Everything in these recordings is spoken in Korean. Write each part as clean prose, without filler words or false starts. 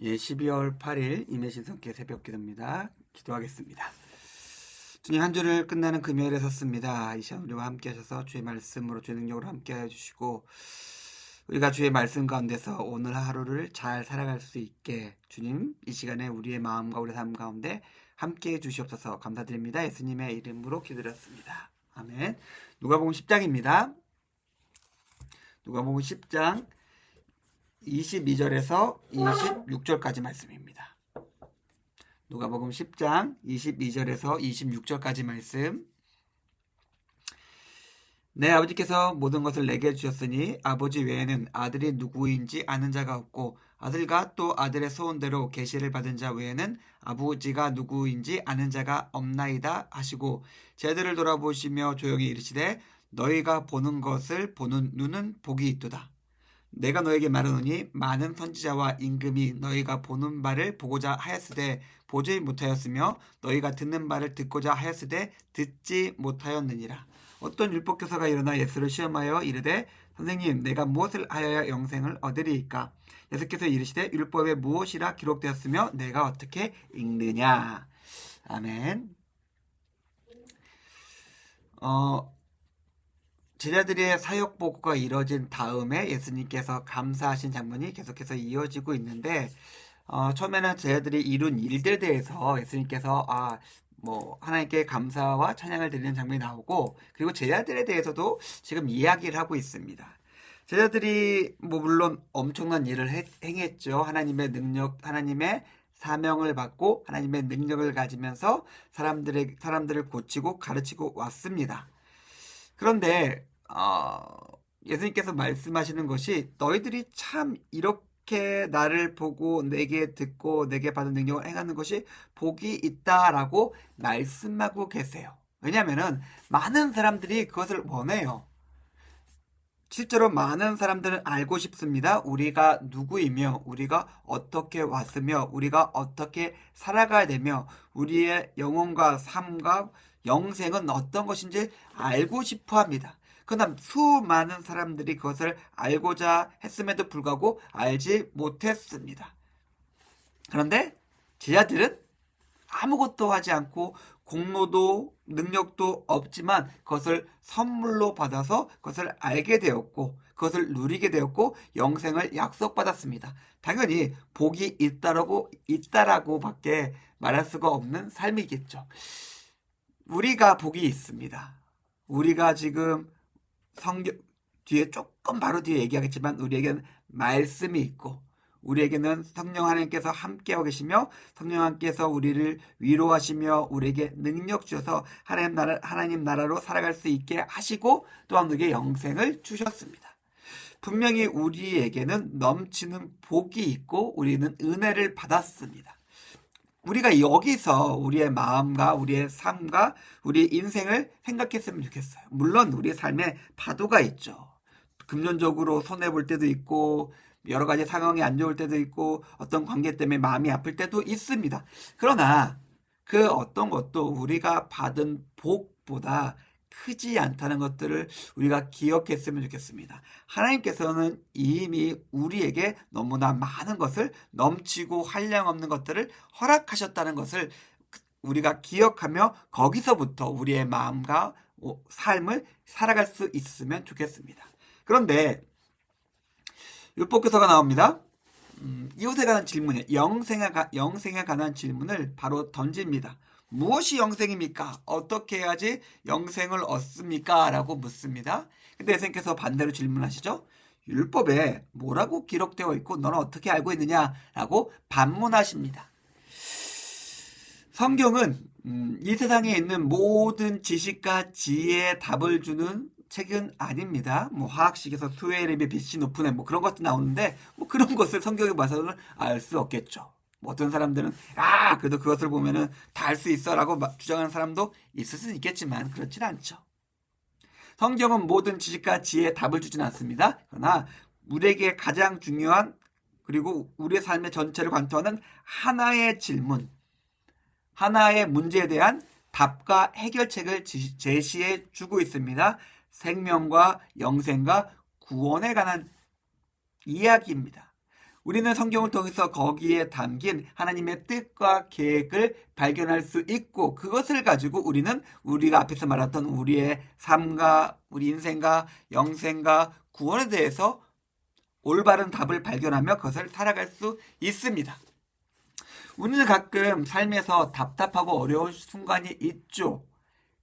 예, 12월 8일 임혜신성께 새벽 기도입니다. 기도하겠습니다. 주님, 한 주를 끝나는 금요일에 섰습니다. 이 시간 우리와 함께 하셔서 주의 말씀으로 주의 능력으로 함께 해주시고 우리가 주의 말씀 가운데서 오늘 하루를 잘 살아갈 수 있게 주님 이 시간에 우리의 마음과 우리 삶 가운데 함께 해주시옵소서 감사드립니다. 예수님의 이름으로 기도드렸습니다. 아멘. 누가복음 10장입니다. 누가복음 10장 22절에서 26절까지 말씀입니다. 누가복음 10장 22절에서 26절까지 말씀. 내 아버지께서 모든 것을 내게 주셨으니 아버지 외에는 아들이 누구인지 아는 자가 없고 아들과 또 아들의 소원대로 계시를 받은 자 외에는 아버지가 누구인지 아는 자가 없나이다 하시고 제들을 돌아보시며 조용히 이르시되 너희가 보는 것을 보는 눈은 복이 있도다. 내가 너에게 말하노니 많은 선지자와 임금이 너희가 보는 바를 보고자 하였으되 보지 못하였으며 너희가 듣는 바를 듣고자 하였으되 듣지 못하였느니라. 어떤 율법교사가 일어나 예수를 시험하여 이르되 선생님 내가 무엇을 하여야 영생을 얻으리이까? 예수께서 이르시되 율법에 무엇이라 기록되었으며 내가 어떻게 읽느냐. 아멘. 제자들의 사역 보고가 이뤄진 다음에 예수님께서 감사하신 장면이 계속해서 이어지고 있는데 처음에는 제자들이 이룬 일들에 대해서 예수님께서 하나님께 감사와 찬양을 드리는 장면이 나오고 그리고 제자들에 대해서도 지금 이야기를 하고 있습니다. 제자들이 물론 엄청난 일을 행했죠. 하나님의 능력, 하나님의 사명을 받고 하나님의 능력을 가지면서 사람들을 고치고 가르치고 왔습니다. 그런데 예수님께서 말씀하시는 것이 너희들이 참 이렇게 나를 보고 내게 듣고 내게 받은 능력을 행하는 것이 복이 있다라고 말씀하고 계세요. 왜냐하면 많은 사람들이 그것을 원해요. 실제로 많은 사람들은 알고 싶습니다. 우리가 누구이며 우리가 어떻게 왔으며 우리가 어떻게 살아가야 되며 우리의 영혼과 삶과 영생은 어떤 것인지 알고 싶어 합니다. 그러나 수많은 사람들이 그것을 알고자 했음에도 불구하고 알지 못했습니다. 그런데 제자들은 아무것도 하지 않고 공로도 능력도 없지만 그것을 선물로 받아서 그것을 알게 되었고 그것을 누리게 되었고 영생을 약속받았습니다. 당연히 복이 있다라고 밖에 말할 수가 없는 삶이겠죠. 우리가 복이 있습니다. 우리가 지금 성경 뒤에 조금 바로 뒤에 얘기하겠지만 우리에게는 말씀이 있고 우리에게는 성령 하나님께서 함께하고 계시며 성령 하나님께서 우리를 위로하시며 우리에게 능력 주셔서 하나님 나라로 살아갈 수 있게 하시고 또한 우리에게 영생을 주셨습니다. 분명히 우리에게는 넘치는 복이 있고 우리는 은혜를 받았습니다. 우리가 여기서 우리의 마음과 우리의 삶과 우리의 인생을 생각했으면 좋겠어요. 물론 우리의 삶에 파도가 있죠. 금전적으로 손해볼 때도 있고 여러 가지 상황이 안 좋을 때도 있고 어떤 관계 때문에 마음이 아플 때도 있습니다. 그러나 그 어떤 것도 우리가 받은 복보다 크지 않다는 것들을 우리가 기억했으면 좋겠습니다. 하나님께서는 이미 우리에게 너무나 많은 것을 넘치고 한량없는 것들을 허락하셨다는 것을 우리가 기억하며 거기서부터 우리의 마음과 삶을 살아갈 수 있으면 좋겠습니다. 그런데 율법교사가 나옵니다. 이웃에 관한 질문이에요. 영생에 관한 질문을 바로 던집니다. 무엇이 영생입니까? 어떻게 해야지 영생을 얻습니까? 라고 묻습니다. 근데 예수님께서 반대로 질문하시죠. 율법에 뭐라고 기록되어 있고 너는 어떻게 알고 있느냐? 라고 반문하십니다. 성경은 이 세상에 있는 모든 지식과 지혜의 답을 주는 책은 아닙니다. 화학식에서 수에림의 빛이 높은 애 그런 것도 나오는데 그런 것을 성경에 봐서는 알 수 없겠죠. 어떤 사람들은 그래도 그것을 보면은 다 알 수 있어라고 주장하는 사람도 있을 수는 있겠지만 그렇진 않죠. 성경은 모든 지식과 지혜의 답을 주진 않습니다. 그러나 우리에게 가장 중요한 그리고 우리의 삶의 전체를 관통하는 하나의 질문, 하나의 문제에 대한 답과 해결책을 제시해 주고 있습니다. 생명과 영생과 구원에 관한 이야기입니다. 우리는 성경을 통해서 거기에 담긴 하나님의 뜻과 계획을 발견할 수 있고 그것을 가지고 우리는 우리가 앞에서 말했던 우리의 삶과 우리 인생과 영생과 구원에 대해서 올바른 답을 발견하며 그것을 살아갈 수 있습니다. 우리는 가끔 삶에서 답답하고 어려운 순간이 있죠.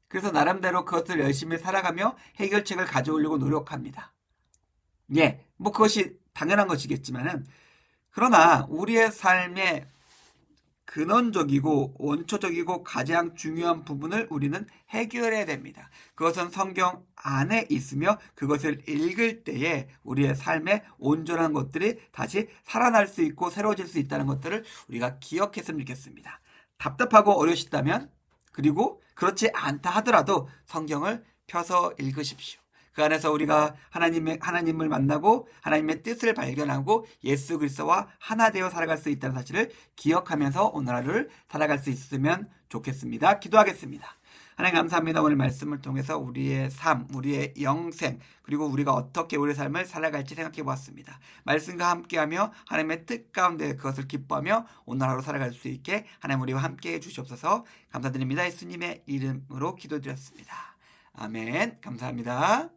그래서 나름대로 그것을 열심히 살아가며 해결책을 가져오려고 노력합니다. 예, 뭐 그것이 당연한 것이겠지만은 그러나 우리의 삶의 근원적이고 원초적이고 가장 중요한 부분을 우리는 해결해야 됩니다. 그것은 성경 안에 있으며 그것을 읽을 때에 우리의 삶의 온전한 것들이 다시 살아날 수 있고 새로워질 수 있다는 것들을 우리가 기억했으면 좋겠습니다. 답답하고 어려우시다면 그리고 그렇지 않다 하더라도 성경을 펴서 읽으십시오. 그 안에서 우리가 하나님을 만나고 하나님의 뜻을 발견하고 예수 그리스도와 하나 되어 살아갈 수 있다는 사실을 기억하면서 오늘 하루를 살아갈 수 있으면 좋겠습니다. 기도하겠습니다. 하나님 감사합니다. 오늘 말씀을 통해서 우리의 삶, 우리의 영생, 그리고 우리가 어떻게 우리의 삶을 살아갈지 생각해 보았습니다. 말씀과 함께하며 하나님의 뜻 가운데 그것을 기뻐하며 오늘 하루 살아갈 수 있게 하나님 우리와 함께해 주시옵소서. 감사드립니다. 예수님의 이름으로 기도드렸습니다. 아멘. 감사합니다.